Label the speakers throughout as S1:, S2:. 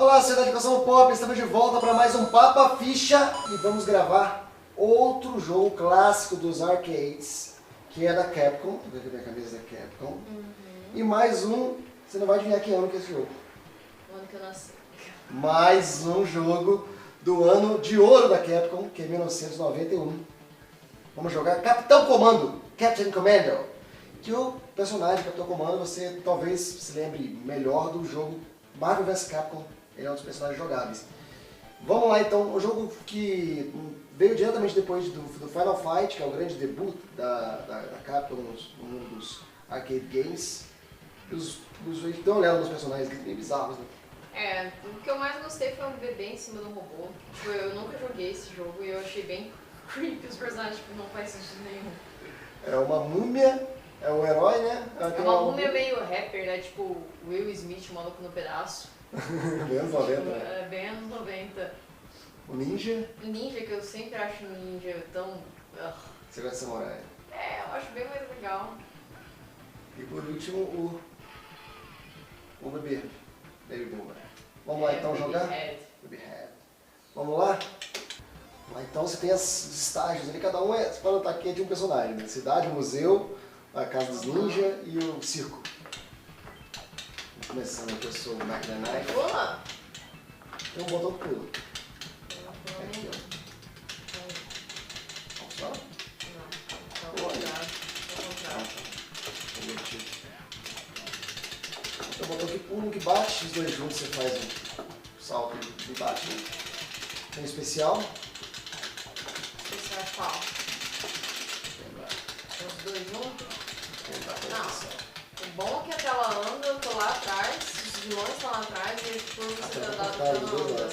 S1: Olá, Sociedade de Educação Pop, estamos de volta para mais um Papa Ficha e vamos gravar outro jogo clássico dos arcades, que é da Capcom. Vou ver aqui minha camisa da Capcom. E mais um, você não vai adivinhar que ano que é esse jogo.
S2: O ano que eu nasci.
S1: Mais um jogo do ano de ouro da Capcom, que é 1991. Vamos jogar Capitão Comando, Captain Commando. Que o personagem Capitão Comando você talvez se lembre melhor do jogo Marvel vs Capcom. Ele é um dos personagens jogáveis. Vamos lá então, um jogo que veio diretamente depois do Final Fight, que é o grande debut da Capcom no mundo dos arcade games. Dá uma olhada nos personagens bem bizarros, né?
S2: É, o que eu mais gostei foi um bebê em cima do robô. Tipo, eu nunca joguei esse jogo e eu achei bem creepy os personagens, tipo, não faz sentido nenhum.
S1: É uma múmia, é o herói, né?
S2: É uma múmia meio rapper, né? Tipo, Will Smith, o Maluco no Pedaço.
S1: Bem anos 90, né?
S2: É bem anos 90.
S1: O ninja.
S2: O ninja, que eu sempre acho um ninja tão...
S1: Você gosta de samurai.
S2: É, eu acho bem mais legal.
S1: E por último, o bebê. Baby Boomer. Vamos lá então jogar? Baby Head. Vamos lá? Lá então você tem os estágios ali, cada um você pode notar aqui é de um personagem, né? Cidade, museu, a casa dos ninja e o circo. Começando aqui, eu sou o Mac the Knife.
S2: Pula!
S1: Tem um botão que pula. Aqui, ó. Vamos só?
S2: Não, ao contrário.
S1: Tem um botão que pula, um que bate, os dois juntos você faz um salto e bate. Né? Tem um especial.
S2: Especial é qual? Os dois juntos? Não. O bom é que a tela anda, eu tô lá atrás, os vilões estão lá atrás e por você tá dado pra não andar.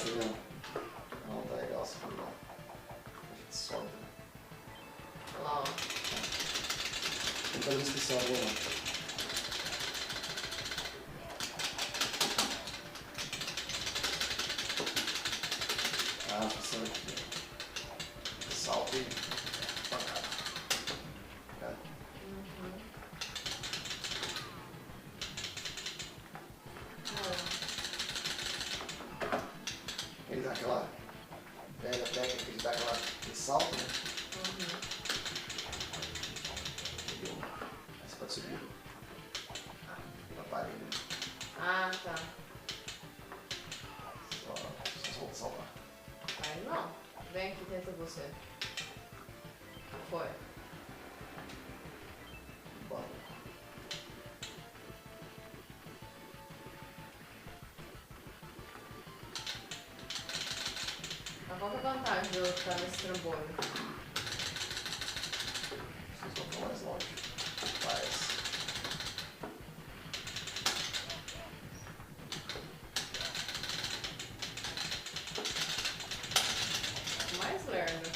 S1: Não, tá legal essa coisa. A gente sobe.
S2: Olha lá, ó.
S1: Tem coisa especial ali, né? Ah, passando aqui. Salto e pancada. Ele dá aquela velha técnica, ele dá aquele salto, né? Aí você pode subir na parede.
S2: Ah, tá.
S1: Só salvar.
S2: Aí não. Vem aqui, tenta você. Foi.
S1: Bora.
S2: Mas qual que é a vantagem de eu estar nesse trambolho?
S1: Vocês vão ficar mais longe. Mas...
S2: Mais lerdo.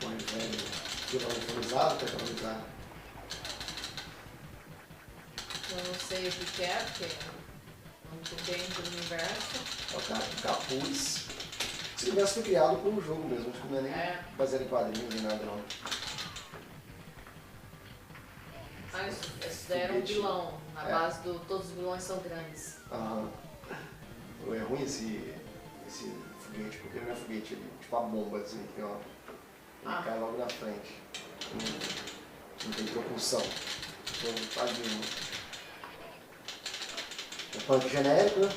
S1: Põe velho, vilão pra economizar.
S2: Eu não sei o que é, porque eu não tô dentro do universo.
S1: É o capuz. Esse universo foi criado por um jogo mesmo, acho que não é nem baseado em quadrinhos nem nada não.
S2: Ah, esse daí era um vilão, na base do todos os vilões são grandes.
S1: Aham. É ruim esse foguete, porque não é foguete, ele tipo a bomba assim, que ó, ele cai logo na frente. Não tem propulsão. Então, tadinho. É punk genérico, né?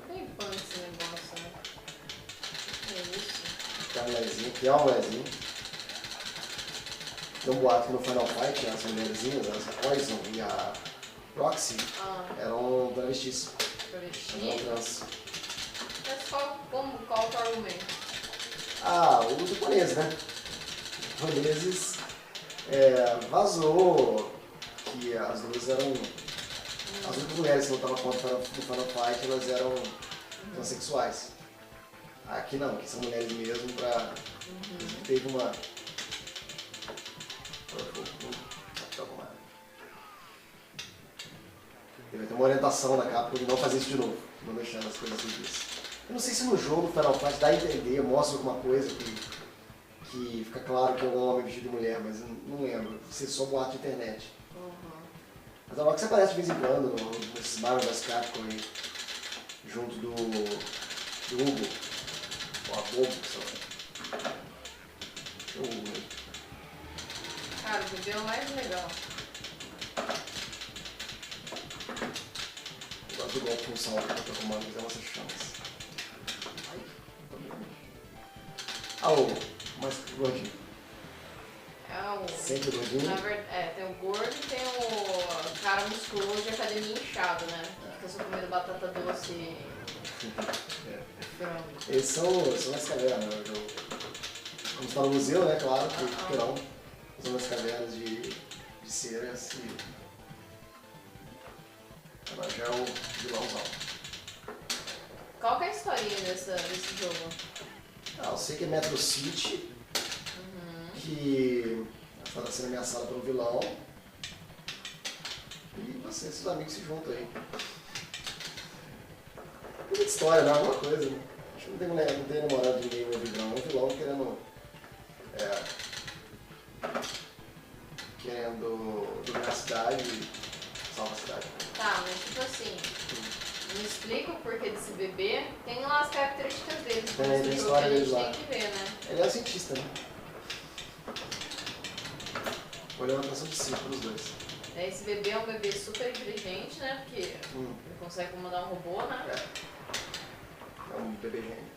S2: Tem pano esse negócio, né? Que é isso?
S1: Aqui é a mulherzinha, que é uma mulherzinha. Tem um boato que no Final Fight, as mulherzinhas, a Poison e a Roxy, eram travestis. Eram trans.
S2: Mas qual que é o argumento?
S1: Os japoneses, né? Os japoneses vazou que as duas eram... As únicas mulheres que lutavam contra no Final Fight, elas eram transexuais. Aqui não, aqui são mulheres mesmo pra... Teve uma... vai ter uma orientação da Capcom de não fazer isso de novo, não deixar as coisas assim disso. Eu não sei se no jogo Final Fight dá a entender, mostra alguma coisa que fica claro que é um homem vestido de mulher, mas eu não lembro. Você só boato de internet. Mas é logo que você aparece de vez em quando nesses Marvel vs Capcom aí, junto do Hugo, o Abobo, sei lá. O Hugo aí.
S2: Cara, o bebê é o mais legal.
S1: Eu gosto do golpe com salto que eu tô tomando, mas é nossas chances. Mas gordinho.
S2: É o...
S1: Sempre gordinho?
S2: Na verdade, tem o gordo e tem o cara musculoso de academia inchado, né? Que fica só comendo batata doce e frango.
S1: Eles são as cavernas, né? Como está no museu, né? Claro, que não. São as cavernas de cera e... Agora já é o vilãozão.
S2: Qual que é a historinha desse jogo?
S1: Eu sei que é Metro City, que ela está sendo ameaçada pelo vilão. E você e seus amigos se juntam aí. Não tem história, não, é alguma coisa, né? Acho que não tem namorado de ninguém no vilão, é um vilão querendo dominar a cidade e salvar a cidade.
S2: Tá, mas tipo assim, me explica o porquê desse bebê. Tem lá as características dele,
S1: Tem
S2: jogo
S1: história
S2: que a gente
S1: deles lá.
S2: tem que ver, né?
S1: Ele é um cientista, né? Olhando a atenção de 5 dos dois.
S2: Esse bebê é um bebê super inteligente, né? Porque ele consegue comandar um robô, né?
S1: É um bebê gênio.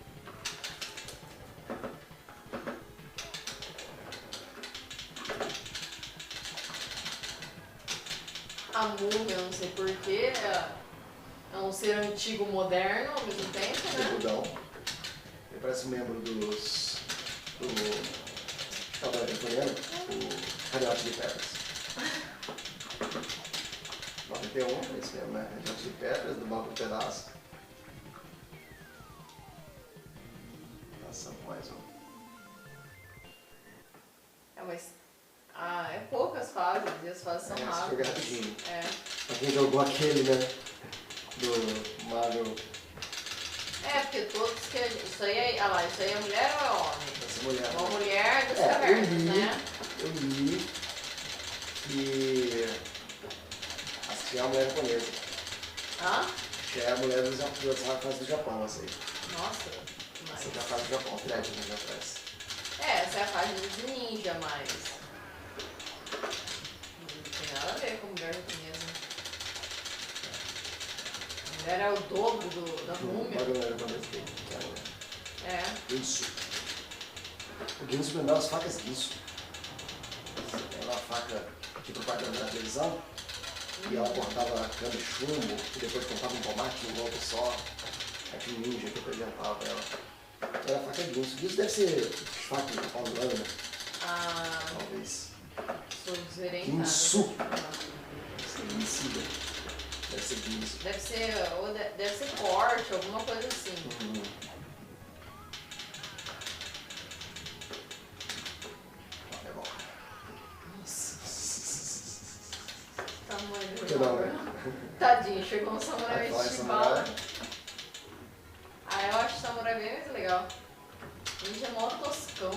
S2: A múmia, eu não sei porquê, é um ser antigo moderno ao mesmo tempo, né?
S1: Bebudão. Ele parece um membro do Red Chili Peppers. 91, é isso mesmo, né? Red Chili Peppers, do Banco do Pedaço. Passando mais um.
S2: É poucas fases, e as fases são
S1: Esse jogo é rapidinho.
S2: É.
S1: Pra quem jogou aquele, né? Do Mario.
S2: É, porque todos que. Isso aí é mulher ou é homem?
S1: Essa mulher.
S2: Uma mulher das cavernas, né?
S1: Eu li que. Acho que é a mulher japonesa.
S2: Hã?
S1: Que é a mulher da fase do Japão, essa aí.
S2: Nossa,
S1: Essa é a fase do Japão, 3 anos atrás.
S2: essa é a fase dos ninja, mas. Não tem nada a ver com mulher japonesa. A mulher é o dobro da múmia.
S1: Olha a mulher japonesa que é a mulher.
S2: É.
S1: Ginsu. O Ginsu lembrava as facas Ginsu. Era uma faca de propaganda na televisão. E ela cortava a cana de chumbo, e depois cortava um tomate num golpe só. Aí tinha um ninja que apresentava ela. Era a faca Ginsu. Ginsu deve ser faca de paulana, né? Talvez.
S2: Sou desorientada.
S1: Ginsu. Ginsu. Deve ser Ginsu.
S2: Deve ser corte, alguma coisa assim.
S1: É bom.
S2: Tamanho
S1: Que
S2: do
S1: não,
S2: jogo.
S1: né?
S2: Tadinho, chegou um samurai
S1: Vai falar em
S2: de
S1: samurai.
S2: bala. Eu acho samurai bem mais legal. Ninja é mó toscão.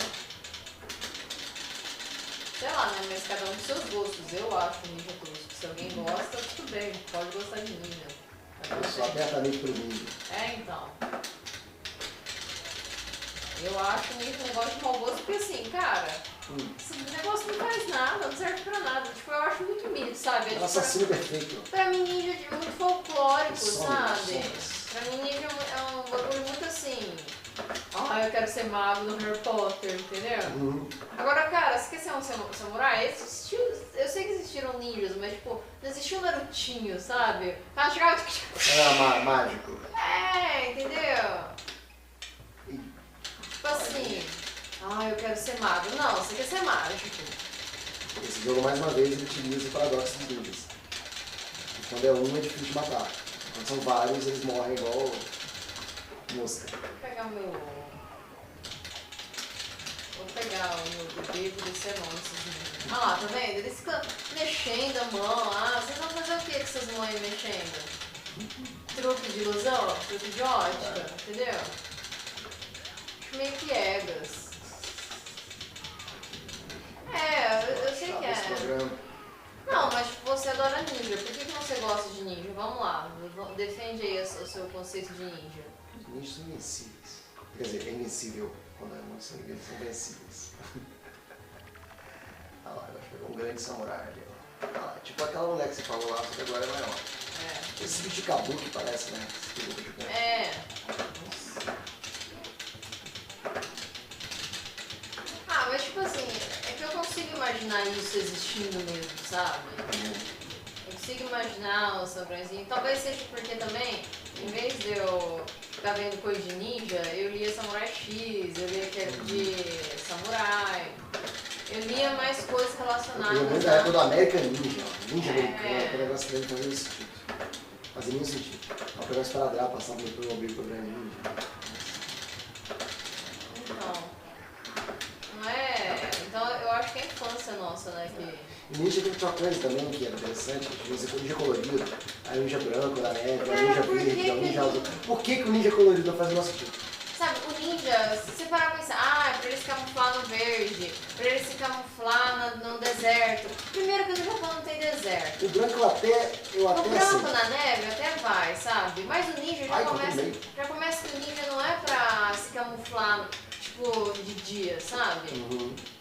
S2: Sei lá, né? Mas cada um com seus gostos. Eu acho ninja tosco. Se alguém gosta, tudo bem. Pode gostar de ninja.
S1: Eu sou abertamente pro ninja.
S2: Então. Eu acho ninja um negócio de mau gosto, porque assim, cara, esse negócio não faz nada, não serve pra nada. Tipo, eu acho muito mito, sabe?
S1: É um assassino perfeito.
S2: Pra mim, ninja é muito folclórico,
S1: Sombras,
S2: sabe?
S1: sombras.
S2: Pra mim, ninja é um bagulho muito assim. Eu quero ser mago no Harry Potter, entendeu? Agora, cara, você quer ser um samurai? Eu sei que existiram ninjas, mas tipo, não existia um Narutinho, sabe? O cara chegava
S1: Era mágico.
S2: entendeu? Tipo assim, eu quero ser mago. Não, você quer ser mágico.
S1: Esse jogo, mais uma vez, ele utiliza o paradoxo dos ninjas. E quando é um, é difícil de matar. Quando são vários, eles morrem igual mosca.
S2: Vou pegar o meu... Vou pegar o bebê podia ser não, esses meninos. Ah lá, tá vendo? Eles ficam mexendo a mão lá. Vocês vão fazer o que com essas mães mexendo? Truque de ilusão? Truque de ótica? Entendeu? Acho meio piegas. Eu sei que é. Não, mas tipo, você adora ninja. Por que você gosta de ninja? Vamos lá, defende aí o seu conceito de ninja.
S1: Os ninjas são invencíveis. Quer dizer, é invencível quando não são invencíveis. Ah lá, agora pegou um grande samurai ali, ó. Ah lá, tipo aquela mulher que você falou lá, só que agora é maior. Esse bicho de kabuki parece, né?
S2: Mas tipo assim, é que eu consigo imaginar isso existindo mesmo, sabe? Eu consigo imaginar o samurai. Talvez seja porque também, em vez de eu ficar vendo coisa de ninja, eu lia Samurai X, eu lia aquele de samurai. Eu lia mais coisas relacionadas.
S1: Eu lembro da época do American Ninja, Ninja americano, o negócio dele fazia sentido. Fazia nenhum sentido. Uma pegar esse paradrapo, passava no meu obrigo pro grande ninja.
S2: Então eu acho que é a infância nossa, né?
S1: E ninja tem uma coisa também que era interessante, que você o ninja colorido, aí o ninja branco da neve, o ninja verde, o ninja azul. Por que o ninja colorido não faz o nosso sentido?
S2: Sabe, o ninja, se você parar pra pensar, é pra ele se camuflar no verde, pra ele se camuflar no deserto. Primeiro que no Japão não tem deserto.
S1: O branco eu até
S2: O branco na neve até vai, sabe? Mas o ninja já começa que o ninja não é pra se camuflar, tipo, de dia, sabe?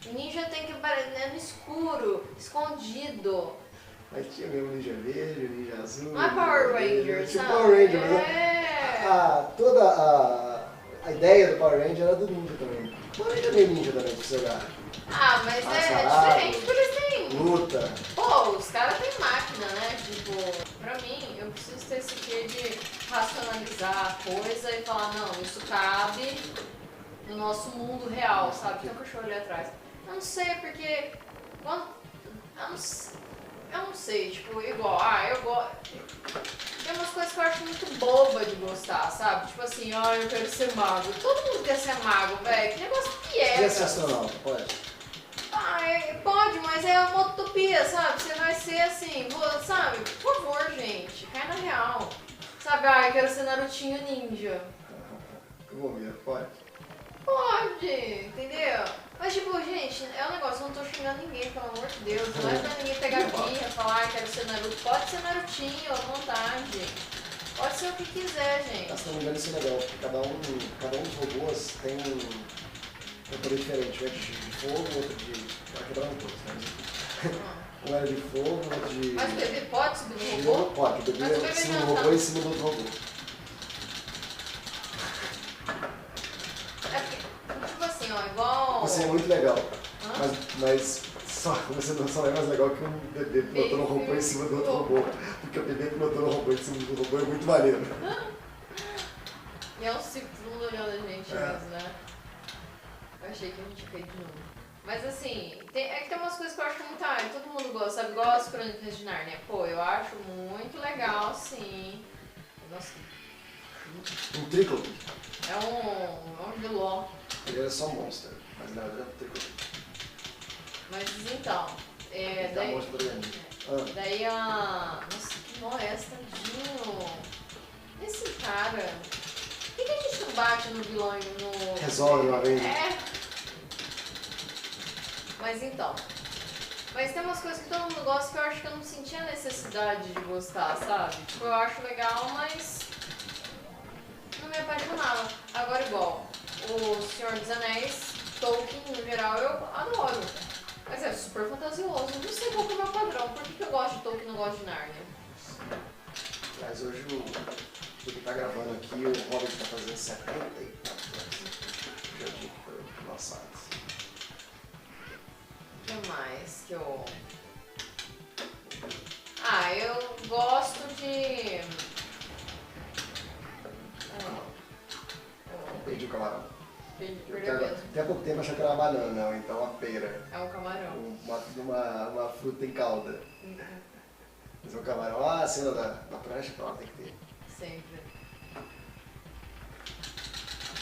S2: O ninja tem que aparecer no escuro, escondido.
S1: Mas tinha mesmo ninja verde, ninja azul.
S2: Não é Power Ranger,
S1: tipo
S2: sabe?
S1: Power Ranger, mas toda a ideia do Power Ranger era do ninja também. O Power Ranger é meio ninja também, pra você olhar.
S2: Mas é diferente porque eles têm.
S1: Luta.
S2: Pô, os caras têm máquina, né? Tipo, pra mim, eu preciso ter esse quê de racionalizar a coisa e falar, não, isso cabe no nosso mundo real, sabe? Tem um cachorro ali atrás. Eu não sei, porque eu não sei, tipo, igual, eu gosto. Tem umas coisas que eu acho muito boba de gostar, sabe? Tipo assim, eu quero ser mago. Todo mundo quer ser mago, velho. Que negócio que é.
S1: Quer ser astronauta, pode?
S2: Pode, mas é uma utopia, sabe? Você vai ser assim, sabe? Por favor, gente, cai na real. Sabe, eu quero ser Narutinho Ninja.
S1: Eu vou ver, pode?
S2: Pode, entendeu? Mas tipo, gente, é um negócio, eu não tô xingando ninguém, pelo amor de Deus. Não é pra ninguém pegar birra, falar, quero ser Naruto. Pode ser Narutinho, à vontade. Pode ser o que quiser, gente.
S1: Se não me engano, isso é legal, porque cada um dos robôs tem um poder diferente. Um é de fogo, outro de... Vai quebrar todos, né? Um era de fogo, outro de...
S2: Mas o bebê pode subir no robô?
S1: Pode, o bebê é em cima do robô e em cima do outro robô.
S2: Tipo assim, igual...
S1: Você é muito legal, mas você não é mais legal que um bebê pilotando um robô em cima do outro robô. Porque o bebê pilotando um robô em cima do robô é muito maneiro.
S2: E é um ciclo, todo mundo olhando a gente mesmo, né? Eu achei que a gente fez de novo. Mas assim, é que tem umas coisas que eu acho muito... todo mundo gosta, sabe? Gosta das Crônicas de Nárnia. Pô, eu acho muito legal, sim. Nossa.
S1: Um Tríclope.
S2: É um vilão.
S1: Ele era só monstro, mas na verdade é um Tríclope.
S2: Mas então, daí nossa, que nó é essa, tadinho. Esse cara... Por que a gente não bate no vilão e no...
S1: Resolve uma vez.
S2: Mas então... Mas tem umas coisas que todo mundo gosta que eu acho que eu não sentia necessidade de gostar, sabe? Tipo, eu acho legal, mas... não me apaixonava. Agora igual, o Senhor dos Anéis, Tolkien no geral, eu adoro. Mas é super fantasioso. Não sei qual que é o meu padrão. Por que eu gosto de Tolkien e não gosto de Nárnia?
S1: Mas hoje o que tá gravando aqui, o Hobbit tá fazendo 74 anos. Já digo que foi lançado.
S2: O que mais que eu... eu gosto de...
S1: Perdi o camarão.
S2: Perdeu mesmo.
S1: Até há pouco tempo eu achei que era uma banana, então uma pera.
S2: É um camarão.
S1: Uma fruta em calda. Mas o camarão, a cena da prancha, claro, tem que ter.
S2: Sempre.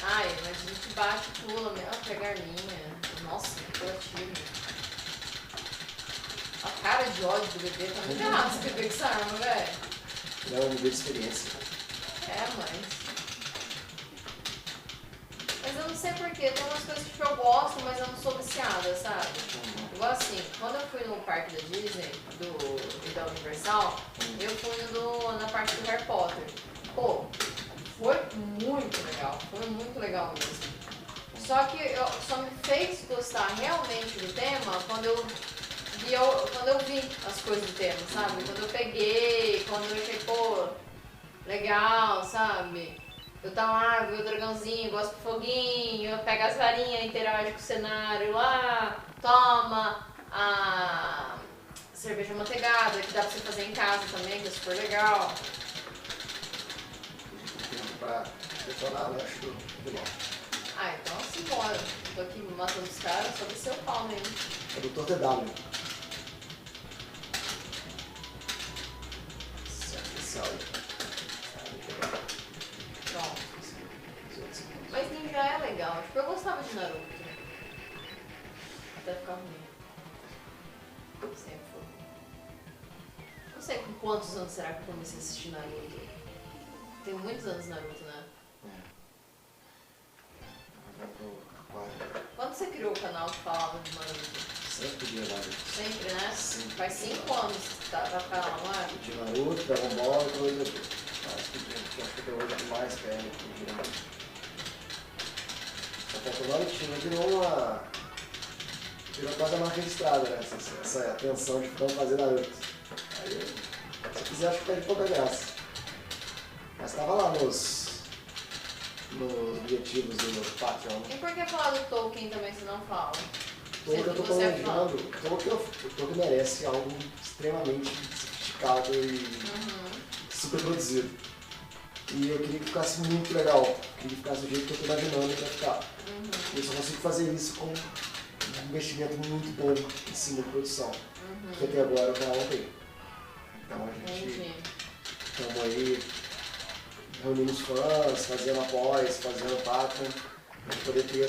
S2: Ai, mas a gente bate, pula, pega a arminha. Nossa, que coletivo. A cara de ódio do bebê tá muito errado esse bebê com essa arma, velho.
S1: Não, é um nível de experiência.
S2: É, mas eu não sei porquê, tem umas coisas que eu gosto, mas eu não sou viciada, sabe? Igual assim, quando eu fui no parque da Disney e da Universal, eu fui na parte do Harry Potter. Pô, foi muito legal mesmo. Só que só me fez gostar realmente do tema quando eu vi as coisas do tema, sabe? Quando eu peguei, quando eu achei, pô, legal, sabe? Eu tava lá, eu vi o dragãozinho, gosto do foguinho, eu pego as varinhas, interajo com o cenário lá, toma a cerveja manteigada, que dá pra você fazer em casa também, que é super legal.
S1: Pra detonar, né? Acho que bom.
S2: Ah, então simbora. Tô aqui matando os caras, só descer o pau mesmo.
S1: É do Dr. W. Especial aí.
S2: Pronto. Mas ninja é legal. Tipo, eu gostava de Naruto. Até ficar ruim. Sempre foi. Não sei com quantos anos será que eu comecei a assistir Naruto. Tem muitos anos Naruto, né? Quando você criou o canal que falava de Naruto?
S1: Sempre de Naruto.
S2: Sempre, né?
S1: Sim.
S2: Faz 5 anos que tá no canal, não é?
S1: De Naruto, Dragon Ball e coisa do mas que acho que até hoje é mais perto de Naruto. Só que o Naruto virou quase a marca registrada, né? Essa atenção de não fazer Naruto. Aí, se eu quiser, acho que perde pouca graça. Mas tava lá nos objetivos do Patreon.
S2: E por que falar do Tolkien também você não fala?
S1: Tolkien eu tô planejando. Tolkien merece algo extremamente sofisticado e super produzido. E eu queria que ficasse muito legal. Eu queria que ficasse do jeito que eu tô imaginando que vai ficar. E eu só consigo fazer isso com um investimento muito bom em cima da produção. Que até agora o canal não tem. Então a gente estamos aí reunindo os fãs, fazendo após, fazendo Patreon, para poder ter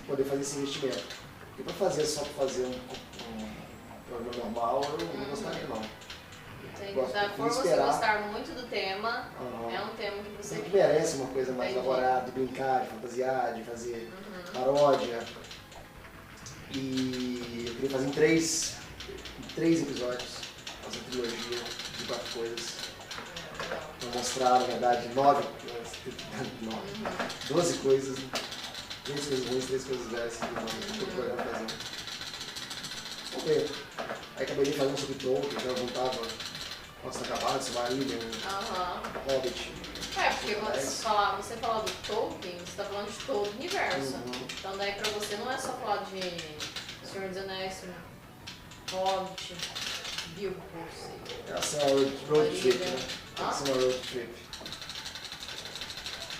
S1: poder fazer esse investimento. Porque para fazer só para fazer um programa normal, eu não gostaria não.
S2: Por você gostar muito do tema, é um tema que você
S1: merece uma coisa mais elaborada, de brincar, de fantasiar, de fazer paródia. E eu queria fazer em três episódios, fazer trilogia de 4 coisas. Vou mostrar, na verdade, 12 coisas, 3 coisas ruins, 3 coisas velhas, que eu tô programa fazendo. Vamos ver. Aí acabei de fazer um sobre Tolkien, já juntava Nossa Acabada, Silmarillion, Hobbit.
S2: É, porque você falar do Tolkien, você tá falando de todo o universo. Então daí pra você não é só falar de Senhor dos Anéis, Hobbit, Bilbo,
S1: essa é uma road trip, né? Essa é uma road trip.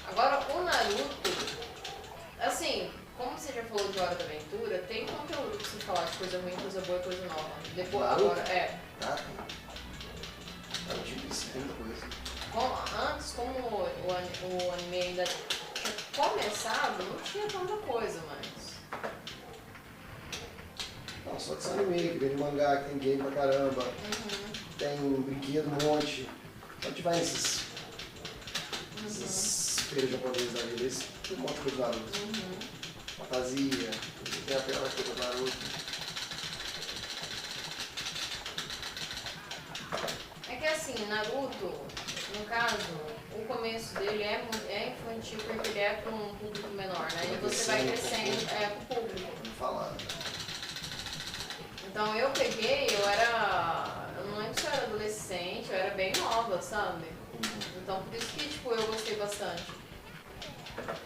S2: Agora, o Naruto, assim, como você já falou de Hora da Aventura, tem conteúdo pra você falar de coisa ruim, coisa boa e coisa nova. Depois, agora,
S1: Tipo, isso tem muita coisa.
S2: Antes, como o anime ainda tinha começado, não tinha tanta coisa, mas...
S1: Não, só que são anime, que vem de mangá, que tem game pra caramba, tem brinquedo, um monte. Então a gente vai nesses feiras japoneses da vida, tem um monte de coisa do Naruto. Fantasia, tem até uma coisa do Naruto.
S2: É que assim, Naruto, no caso, o começo dele é infantil porque ele é para um público menor, né? E você vai crescendo com o público. Então eu peguei, eu não lembro se eu era adolescente, eu era bem nova, sabe? Então por isso que tipo, eu gostei bastante.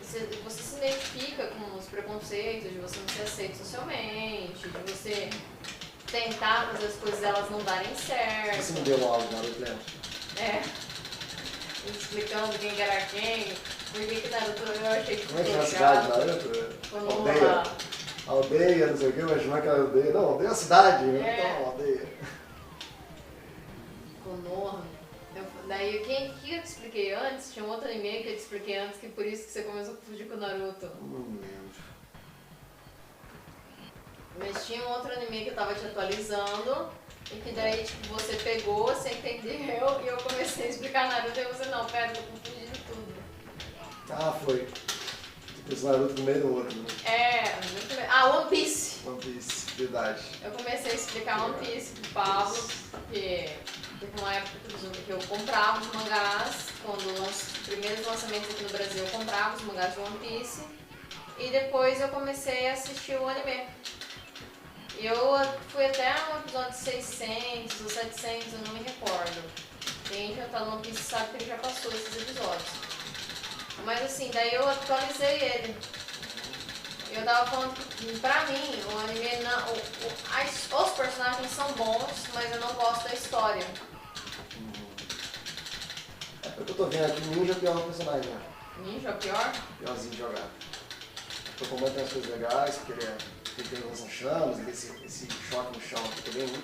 S2: Você se identifica com os preconceitos, de você não ser aceito socialmente, de você tentar fazer as coisas elas não darem certo.
S1: Você não deu aula, Naruto, né?
S2: Explicando quem era quem, por que Naruto eu achei que
S1: como é que é a cidade, Naruto? Aldeia, não sei o que, mas não é aquela aldeia. Não, aldeia é a cidade, então aldeia.
S2: Konoha. Daí, que eu te expliquei antes? Tinha um outro anime que eu te expliquei antes, que por isso que você começou a confundir com o Naruto.
S1: Não lembro.
S2: Mas tinha um outro anime que eu tava te atualizando, e que daí, tipo, você pegou, você entendeu, e eu comecei a explicar Naruto, e você, não, pera, eu tô confundindo tudo.
S1: Ah, foi. Esse Naruto no meio do outro, né?
S2: One Piece.
S1: One Piece, verdade.
S2: Eu comecei a explicar One Piece pro Pablo, porque teve uma época que eu comprava os mangás, quando os primeiros lançamentos aqui no Brasil, eu comprava os mangás de One Piece, e depois eu comecei a assistir o anime. E eu fui até o episódio 600 ou 700, eu não me recordo. Quem já tá no One Piece sabe que ele já passou esses episódios. Mas assim, daí eu atualizei ele. Eu tava falando que, pra mim, o anime, os personagens são bons, mas eu não gosto da história.
S1: É porque eu tô vendo aqui, o Ninja é o pior personagem, né?
S2: Ninja é o pior?
S1: Piorzinho de jogar. O Pokémon tem as coisas legais, porque ele tem lança-chamas, ele tem esse choque no chão que é bem útil.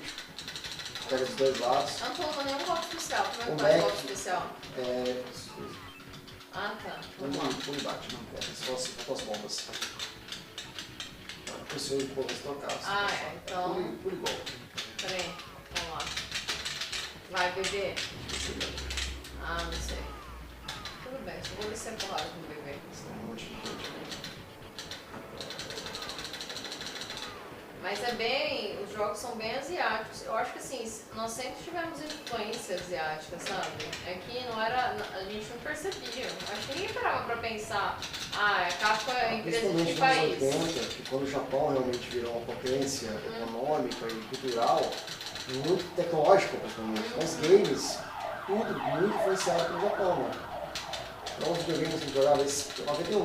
S1: Pega dos dois lados.
S2: Eu não tô usando nenhum golpe especial. Como é que
S1: O
S2: faz
S1: Mac-
S2: golpe especial? Ah, tá. Vamos lá.
S1: Pule bate, não pega, só as bombas. O seu povo se trocar.
S2: Ah, é, então...
S1: Pule golpe.
S2: Peraí, vamos lá. Vai, bebê. Ah, não sei. Tudo bem, só vou descer porrada com o bebê.
S1: Um monte de coisa.
S2: Mas é bem, os jogos são bem asiáticos. Eu acho que assim, nós sempre tivemos influência asiática, sabe? É que não era, a gente não percebia. Acho que ninguém parava pra pensar, a Capcom é empresa de que país?
S1: Principalmente nos anos 80, que quando o Japão realmente virou uma potência econômica e cultural, muito tecnológica praticamente. Os games, tudo muito influenciado pelo Japão, né? Então os videogames que jogava esse 91,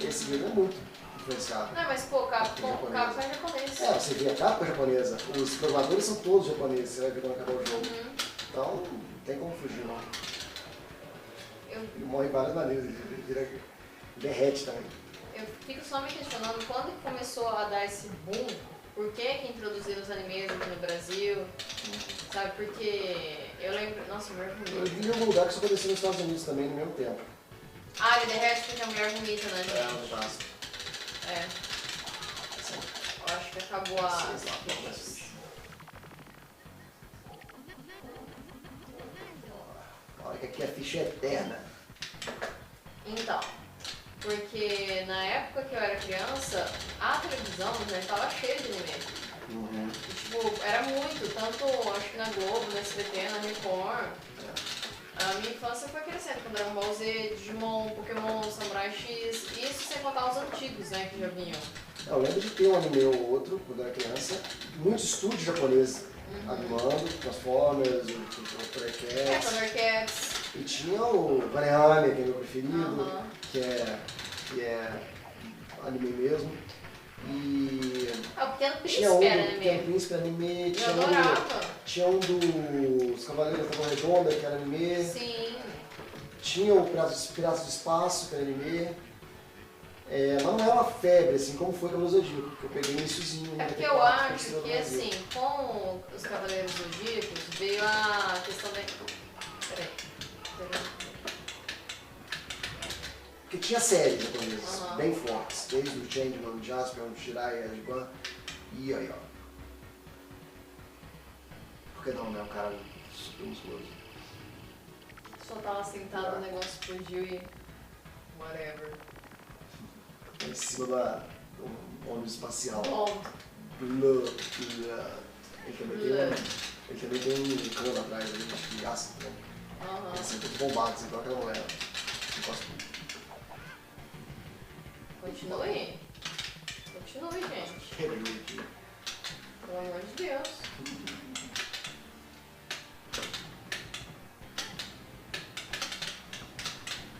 S1: esse game é muito influenciado.
S2: Não, mas pô, Capcom é japonês.
S1: É, você vê a Capcom japonesa, os programadores são todos japoneses, você vai ver quando acabar o jogo. Então, não tem como fugir, não. Ele morre de várias maneiras, ele derrete também.
S2: Eu fico só me questionando quando que começou a dar esse boom, por que introduziram os animes aqui no Brasil, sabe? Porque eu lembro, nossa, mulher
S1: Eu
S2: vomita.
S1: vi em algum lugar que isso aconteceu nos Estados Unidos também, no mesmo tempo.
S2: Ah, ele derrete porque a mulher vomita, né,
S1: É,
S2: gente?
S1: no caso.
S2: É. Eu acho que acabou a...
S1: Olha que aqui a ficha é eterna.
S2: Então, porque na época que eu era criança, a televisão já estava cheia de anime. E, tipo, era muito, tanto acho que na Globo, no SBT, na Record. A minha infância foi crescendo com Dragon Ball Z, Digimon, Pokémon, Samurai X, isso sem contar os antigos, né, que já vinham.
S1: Eu lembro de ter um anime ou outro, quando eu era criança, muitos estúdios japoneses animando, Transformers, o Thundercats.
S2: Thundercats.
S1: E tinha o Banehame, que é meu preferido, que é anime mesmo. E
S2: Ah, o Pequeno
S1: tinha um
S2: Príncipe era
S1: do
S2: anime.
S1: Pequeno Príncipe anime,
S2: Eu adorava.
S1: tinha um dos Cavaleiros da Tábua Redonda, que era anime.
S2: Sim.
S1: Tinha o Piratas do Espaço, que era anime. Mas não era uma febre, assim, como foi com o Zodíaco, porque eu peguei um iniciozinho.
S2: É porque eu acho que, assim, com os Cavaleiros Zodíacos veio a questão da... Peraí.
S1: Porque tinha séries japonesas, bem fortes, desde o Changeman, o Jasper, o Shirai, a Jiban, e aí, ó. Por que não, né? Um cara super musculoso.
S2: Só tava sentado, o negócio explodiu e... whatever.
S1: Em cima do ônibus espacial.
S2: Bom,
S1: Blood. Ele também tem um cano atrás ali, de ácido, né? Eles são todos bombados, igual aquela mulher.
S2: continue. Continue, gente.
S1: Quebrei aqui.
S2: Pelo amor de Deus.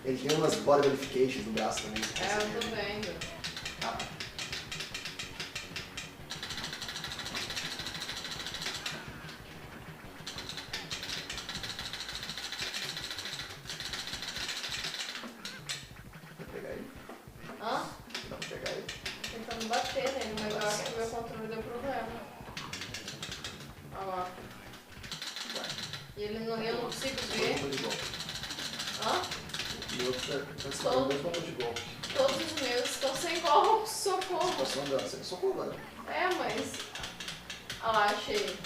S1: Ele tem umas body modifications no braço também.
S2: Eu tô vendo.
S1: Ah. Vou pegar ele.
S2: Hã?
S1: Dá pra pegar ele.
S2: Tentando bater nele, mas eu acho que o meu controle deu problema. Olha lá. E ele não, eu não consigo ver.
S1: De golpe.
S2: Hã?
S1: E outro já se dá dois botões de golpe.
S2: Todos os meus estão sem golpe, socorro.
S1: Situação dela, você socorro agora.
S2: É, mas... Ah lá, achei.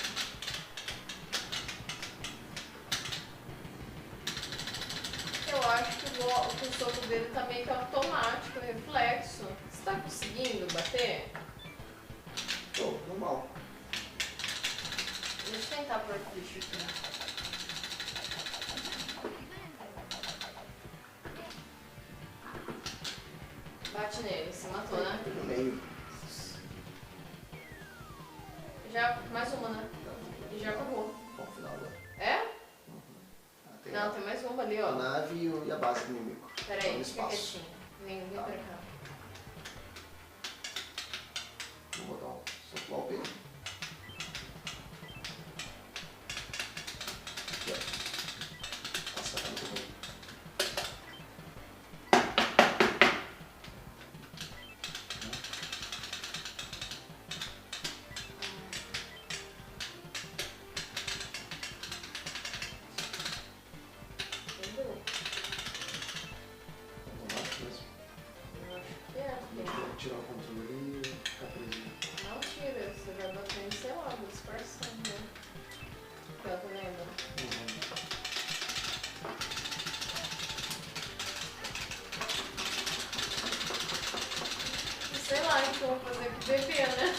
S2: Eu acho que o soco dele tá meio que automático, reflexo. Você tá conseguindo bater?
S1: Tô, normal.
S2: Deixa eu tentar pôr o bicho aqui. Bate nele, você matou, né?
S1: No meio.
S2: Já, mais uma, né? E já acabou.
S1: Bom, final agora.
S2: É?
S1: Tem
S2: Não, tem mais uma ali,
S1: a
S2: ó.
S1: nave e a base do inimigo.
S2: Pera aí,
S1: No
S2: fica
S1: espaço.
S2: quietinho. Vem pra cá.
S1: Vou botar um soco golpe. Aqui, ó. Nossa, tá muito ruim.
S2: Entendeu?
S1: Automático mesmo.
S2: Eu acho que é.
S1: Vou tirar o controle e ficar preso.
S2: Não tira, você vai batendo, sei lá, disfarçando, né? Aqui, ó, tá vendo? Sei lá, o que eu vou fazer com o bebê, né?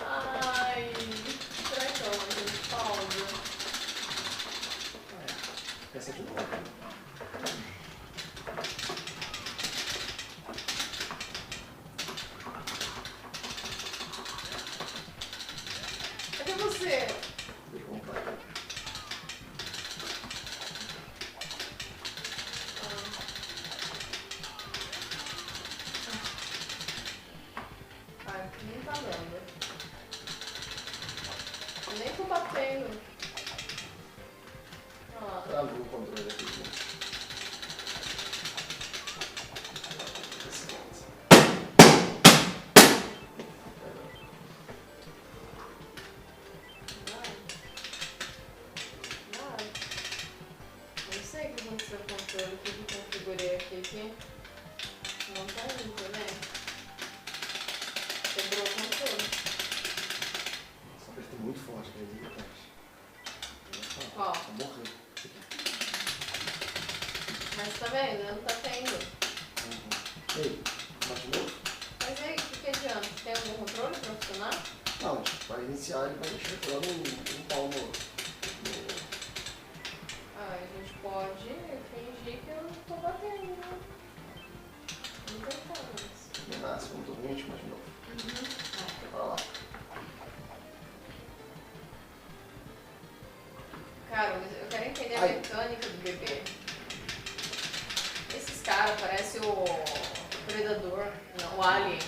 S2: Ai, será que eu vou de pausa?
S1: Essa aqui não.
S2: Cadê você?
S1: Deixa eu comprar.
S2: Ah, aqui não tá dando. Eu nem tô batendo. Olha lá.
S1: Travou o controle aqui.
S2: Nada. Eu não sei o que aconteceu com o controle, o que eu configurei aqui que não tá indo, né? Quebrou o controle.
S1: Só apertei muito forte aquele ali, tá?
S2: Ó.
S1: Vou morrer.
S2: Mas tá vendo? Não tá tendo.
S1: Ei, bate de novo?
S2: Mas aí, o que adianta? Tem algum controle pra funcionar?
S1: Não, para iniciar ele vai mexer lá no pau no...
S2: Ah, a gente pode fingir que eu não tô batendo, né? Não tem como isso.
S1: Ah, segundo turno, a gente bate de novo. Bora lá.
S2: Cara, mas eu quero entender a
S1: Ai.
S2: mecânica do bebê. Esses caras parecem o Predador, não, o Alien.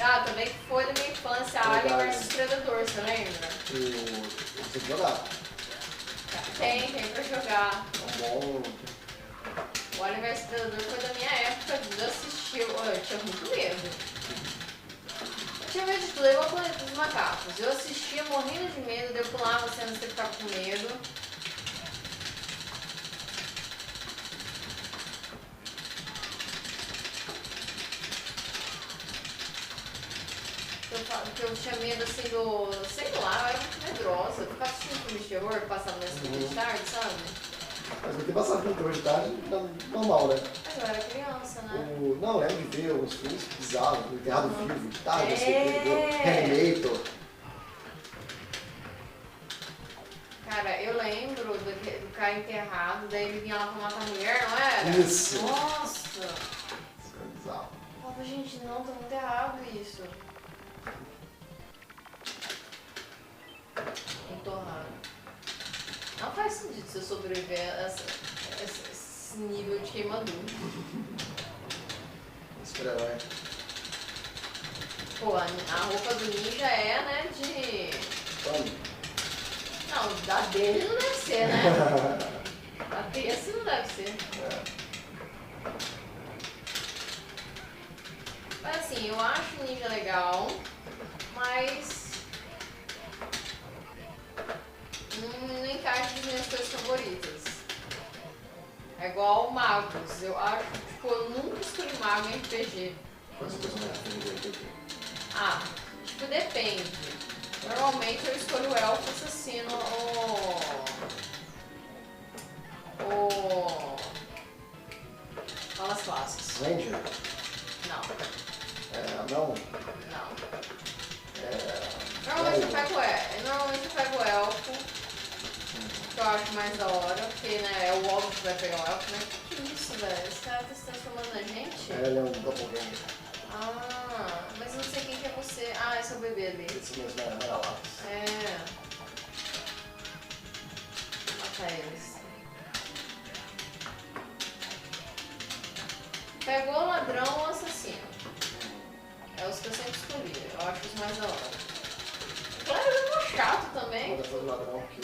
S2: Ah, também foi da minha infância, Alien vs Predador, você lembra?
S1: Você tem que jogar.
S2: Tem pra jogar.
S1: É um bom...
S2: O Alien vs Predador foi da minha época de assistir. Eu tinha muito medo. Eu tinha medo de tudo, igual o Planeta dos Macacos. Eu assistia morrendo de medo, daí eu pulava a cena, você ficava com medo. Porque eu tinha medo assim do. Sei lá, eu era muito medrosa. Eu ficava assistindo filme de terror, passava na segunda de tarde, sabe?
S1: Mas eu tenho passado filme hoje de tarde, normal, né?
S2: Mas eu era criança, né?
S1: Não, lembro de ver alguns filmes bizarros, o Enterrado Vivo, de tarde, assim,
S2: É.
S1: Reanimator.
S2: Cara, eu lembro do cara enterrado, daí ele vinha lá pra matar a mulher, não era?
S1: Isso.
S2: Nossa!
S1: Isso é bizarro.
S2: Eu falava, gente, não, tá muito errado isso. Entorrado. Não faz sentido você sobreviver a esse nível de queimadura.
S1: Super-herói.
S2: Pô, a roupa do ninja é, né, de...
S1: Pano.
S2: Não, da dele não deve ser, né? Da desse não deve ser. Mas assim, eu acho Ninja legal, mas não encaixa nas minhas coisas favoritas. É igual magos. Eu acho, tipo, eu nunca escolhi mago em RPG.
S1: Quais personagens tem de RPG?
S2: Ah, tipo, depende. Normalmente eu escolho o elfo assassino ou fala as classes.
S1: Ranger?
S2: Não,
S1: Não?
S2: não. Normalmente eu pego o elfo, que eu acho mais da hora, porque né, é o óbvio que vai pegar o elfo, né? Que isso, velho? Esse cara tá se transformando na gente?
S1: Ele é um doppelganger.
S2: Ah, mas eu não sei quem que é você. Ah, esse é o bebê ali.
S1: Esse mesmo é lá.
S2: É. Vou matar eles. Pegou o ladrão ou assassino. É os que eu sempre escolhi. Eu acho os mais da hora. Claro, eu não chato também.
S1: Quando foi do ladrão que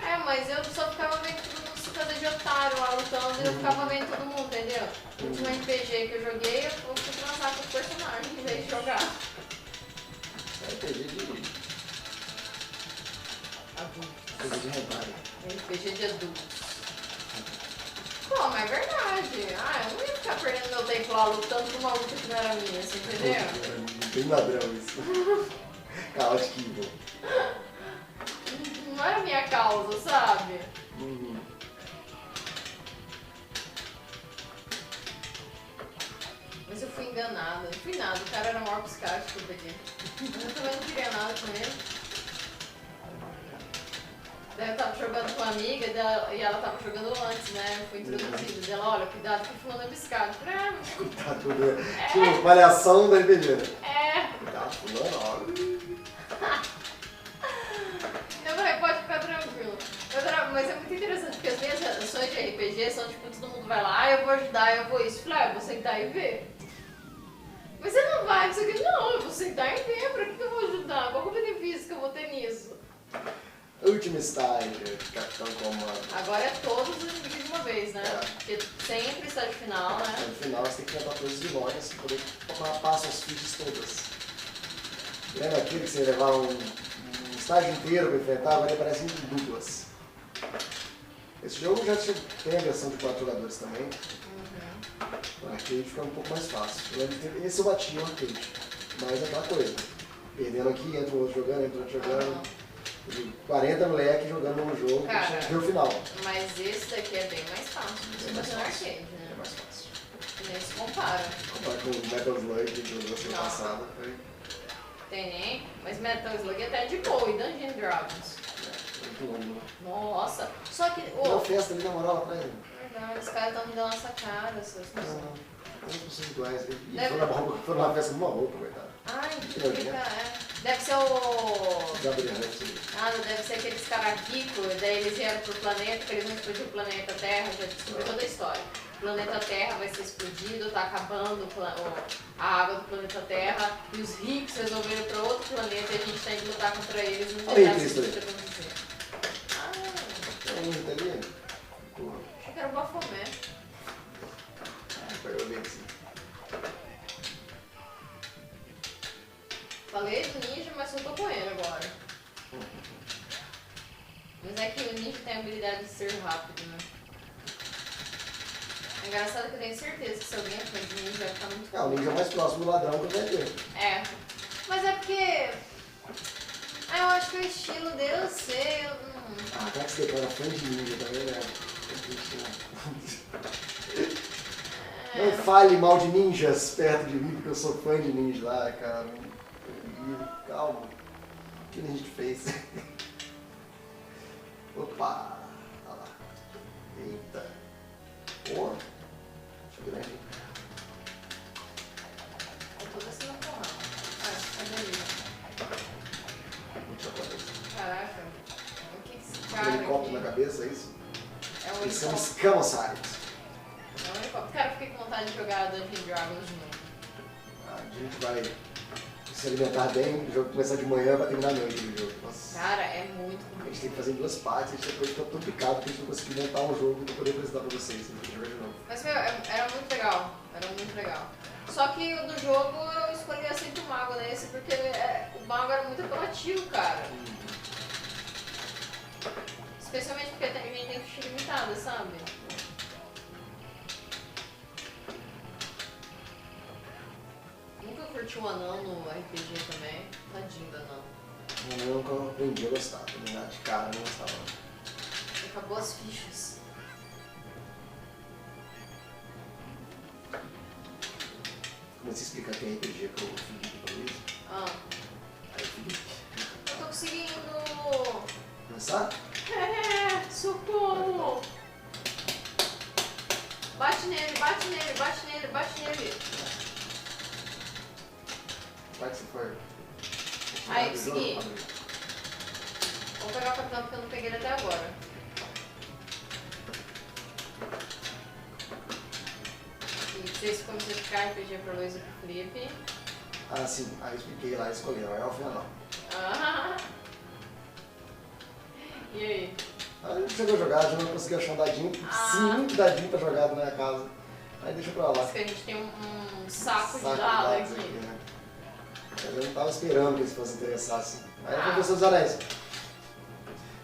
S2: É, mas eu só ficava vendo todo mundo se fazer de otário lá lutando e eu ficava vendo todo mundo, entendeu? O último RPG que eu joguei, eu fui transar com os personagens em vez de jogar.
S1: RPG de hentai.
S2: RPG de adultos. Pô, mas é verdade. Ah, eu não ia ficar perdendo meu tempo lá lutando por uma luta que não era minha, assim, entendeu?
S1: Bem ladrão isso. Chaotic Evil.
S2: Não era minha causa, sabe? Mas eu fui enganada. Não fui nada. O cara era maior que os caras que eu peguei. Mas eu também não queria nada com ele. Daí eu tava jogando com uma amiga e ela tava jogando antes, né? Eu fui introduzida. Ela, olha, cuidado que fulano é piscado. Eu falei,
S1: Cuidado, né? Tipo, palhação da RPG, né?
S2: É.
S1: Cuidado, fulano, olha.
S2: Eu falei, pode ficar tranquilo. Mas é muito interessante, porque as minhas ações de RPG são tipo, todo mundo vai lá, eu vou ajudar, eu vou isso. Eu falei, eu vou sentar e ver. Mas você não vai, você quer, não, eu vou sentar e ver, pra que eu vou ajudar? Qual que é o benefício que eu vou ter nisso?
S1: Último estágio de Capitão Comando.
S2: Agora é todos os inimigos de uma vez, né?
S1: É.
S2: Porque sempre está de final, né?
S1: No final você tem que tentar todos os vilões pra poder passar as fichas todas. Lembra aquele que você levava um estágio inteiro pra enfrentar, agora ele aparece em duplas. Esse jogo já tem a versão de 4 jogadores também. O arcade fica um pouco mais fácil. Esse eu bati no arcade, mas é aquela coisa. Perdendo aqui, entra o outro jogando, entra o outro jogando. 40 moleques jogando um jogo
S2: Cara,
S1: que o final.
S2: Mas esse daqui é bem mais fácil do que fazer no arcade, né?
S1: É mais fácil.
S2: E nem se compara.
S1: Comparar com o Metal Slug que jogou semana passada, foi
S2: Tem nem, mas Metal Slug até de boa, e Dungeons and Dragons.
S1: muito longo.
S2: Nossa, só que,
S1: Uma festa ali na moral atrás. Né?
S2: verdade, os caras estão me dando essa cara, seus
S1: Todas pessoas iguais. E
S2: Deve-
S1: foram numa festa numa roupa, coitado.
S2: Ai,
S1: Que
S2: que
S1: nojento.
S2: Deve ser o...
S1: Gabriel, né? Você-
S2: Nada, deve ser aqueles caras ricos, daí eles vieram pro planeta, que eles vão explodir o planeta Terra, já descobri toda a história. O planeta Terra vai ser explodido, tá acabando a água do planeta Terra, e os ricos resolveram ir pra outro planeta e a gente tem que lutar contra eles no
S1: Olha aí,
S2: pedaço
S1: Cristo aí.
S2: que vamos dizer. Ah,
S1: É um italiano? Porra,
S2: achei que era o Bafomé.
S1: pegou bem assim.
S2: Falei do ninja, mas eu tô com ele agora. Mas é que o ninja tem a habilidade de ser rápido, né? É engraçado que eu tenho certeza que se alguém for de ninja vai ficar muito
S1: O ninja é mais próximo do ladrão que vai ter.
S2: É. Mas é porque... Ah, eu acho que o estilo dele eu sei, eu não...
S1: Como é que você declara fã de ninja também, né? Não fale mal de ninjas perto de mim, porque eu sou fã de ninja lá, cara. Calma. O que a gente fez? Opa! Olha lá. Eita. Pô. Deixa eu ver aqui.
S2: Eu tô descendo a porrada. Ah, é delícia.
S1: Muito japonês.
S2: Caraca. O que esse
S1: Um
S2: cara
S1: helicóptero na
S2: aqui...
S1: cabeça, é isso?
S2: É um
S1: Eles são
S2: helicóptero.
S1: escamossários.
S2: É um helicóptero. Cara, eu fiquei com vontade de jogar Dungeons and Dragons de novo.
S1: A gente vai se alimentar bem, o jogo começar de manhã vai terminar à noite o jogo. Nossa.
S2: Cara, é muito
S1: A
S2: ruim.
S1: gente tem que fazer em duas partes, a gente depois fica tão picado que a gente não conseguiu montar um jogo pra poder apresentar pra vocês. A gente tem que jogar de novo.
S2: Mas, meu, era muito legal. Era muito legal. Só que o do jogo eu escolhia sempre o mago nesse, porque o mago era muito apelativo, cara. Especialmente porque a gente tem ficha limitada, sabe? Nunca curti o anão no RPG também. Tadinho do anão.
S1: Eu nunca aprendi a gostar, também de cara não gostava.
S2: Acabou as fichas.
S1: Comecei a explicar que é RPG pro Felipe e pra Luiz.
S2: Ah,
S1: Aí o Felipe,
S2: eu tô conseguindo.
S1: começar?
S2: Socorro! Bate nele, bate nele, bate nele, bate nele.
S1: Vai que você for.
S2: Aí, consegui. Vou pegar o capitão porque eu não peguei ele até agora. E vocês começam a ficar RPG pra Luiz e pro Felipe.
S1: Ah, sim. Aí eu expliquei lá, escolheram. Aí ao final.
S2: Ah. E aí?
S1: Aí a gente chegou a jogar, já não consegui achar um dadinho.
S2: Ah.
S1: 5 dadinhos pra jogar na minha casa. Aí deixa pra lá.
S2: Parece que a gente tem um saco de dado
S1: dados
S2: aqui.
S1: né? Mas eu não tava esperando que eles fossem interessar assim. Aí eu
S2: Ah.
S1: fui ver Senhor dos Anéis.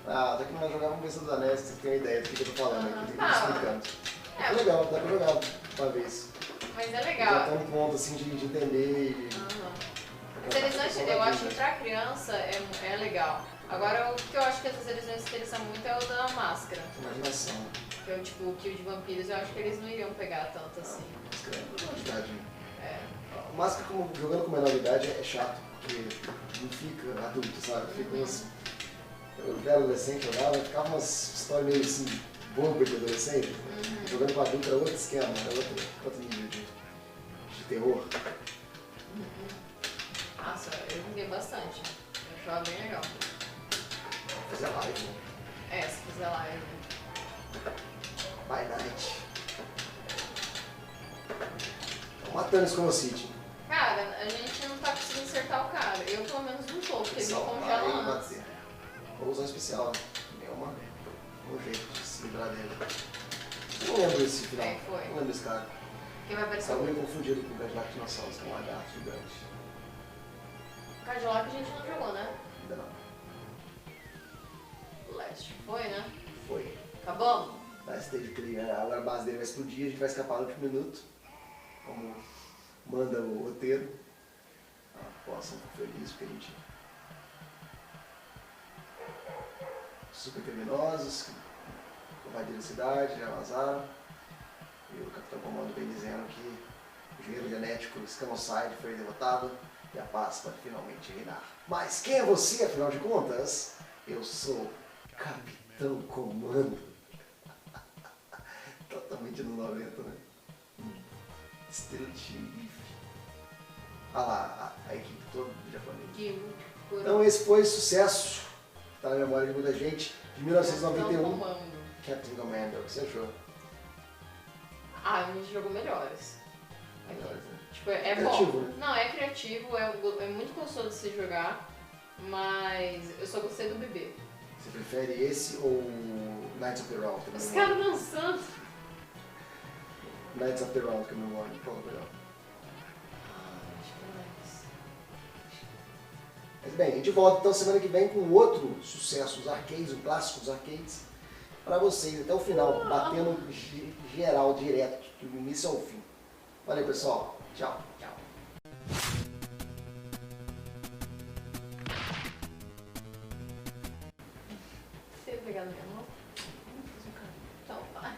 S1: Ah, daqui que nós jogamos ver Senhor dos Anéis, pra você ter uma ideia do que eu tô falando aqui, do que eu tô
S2: Ah.
S1: explicando.
S2: É.
S1: É legal, dá pra jogar uma vez.
S2: Mas é
S1: Já
S2: legal.
S1: tá um ponto assim de entender e.
S2: Aham. Mas eles não entendem, eu acho que pra criança é legal. Agora, o que eu acho que essas eles vão se interessar muito é o da máscara.
S1: Imaginação.
S2: Que é o tipo, o kill de vampiros, eu acho que eles não iriam pegar tanto assim.
S1: Máscara é quantidade.
S2: É.
S1: Máscara como, jogando com menor idade é chato, porque não fica adulto, sabe? Fica umas. Eu era adolescente, jogava, ficava umas histórias meio assim, boba de adolescente. Jogando com adulto era outro esquema, era outro nível de terror.
S2: Nossa, eu joguei bastante. Eu achava bem legal.
S1: Fazer live, né?
S2: É, se fizer live.
S1: By Night. Tô matando esse Como City.
S2: Cara, a gente não tá conseguindo acertar o cara. Eu pelo menos não tô, porque ele me
S1: Só
S2: congela
S1: vai
S2: antes.
S1: bater. Vou usar um especial, né? Um jeito de se livrar dele. Eu não lembro esse final.
S2: É, foi.
S1: Não lembro desse cara.
S2: Quem vai aparecer
S1: Estava
S2: o
S1: meio confundido com o Cadillac Dinossauros, que é um lagarto gigante.
S2: Cadillac a gente não jogou, né?
S1: Ainda não.
S2: Leste. Foi, né?
S1: Foi.
S2: Acabamos?
S1: Na stage que a base dele vai explodir, a gente vai escapar no último minuto. Como manda o roteiro. Possam ficar felizes porque a gente. Super criminosos, que invadiram a cidade, já vazaram. E o Capitão Comando vem dizendo que o engenheiro genético Scanoside foi derrotado e a paz pode finalmente reinar. Mas quem é você, afinal de contas? Eu sou Capitão Comando. Totalmente nos 90, né? Stealth Leaf. Ah lá, a equipe toda do japonês.
S2: Que
S1: Então esse foi sucesso, tá na memória de muita gente, de 1991.
S2: Comando.
S1: Captain Commando, o que você achou?
S2: Ah, a gente jogou melhores.
S1: Melhores, né?
S2: Tipo, é
S1: Criativo,
S2: bom.
S1: né?
S2: Não, é criativo, é muito gostoso de se jogar, mas eu só gostei do bebê.
S1: Você prefere esse ou Knights of the Round?
S2: Os caras dançando.
S1: Knights of the Round, que é o meu nome, qual é o melhor? Mas bem, a gente volta então semana que vem com outro sucesso, os arcades, o clássico dos arcades, para vocês até o final, batendo geral, direto, do início ao fim. Valeu pessoal, tchau.
S2: Tchau. Você pegar na minha mão? Então vai.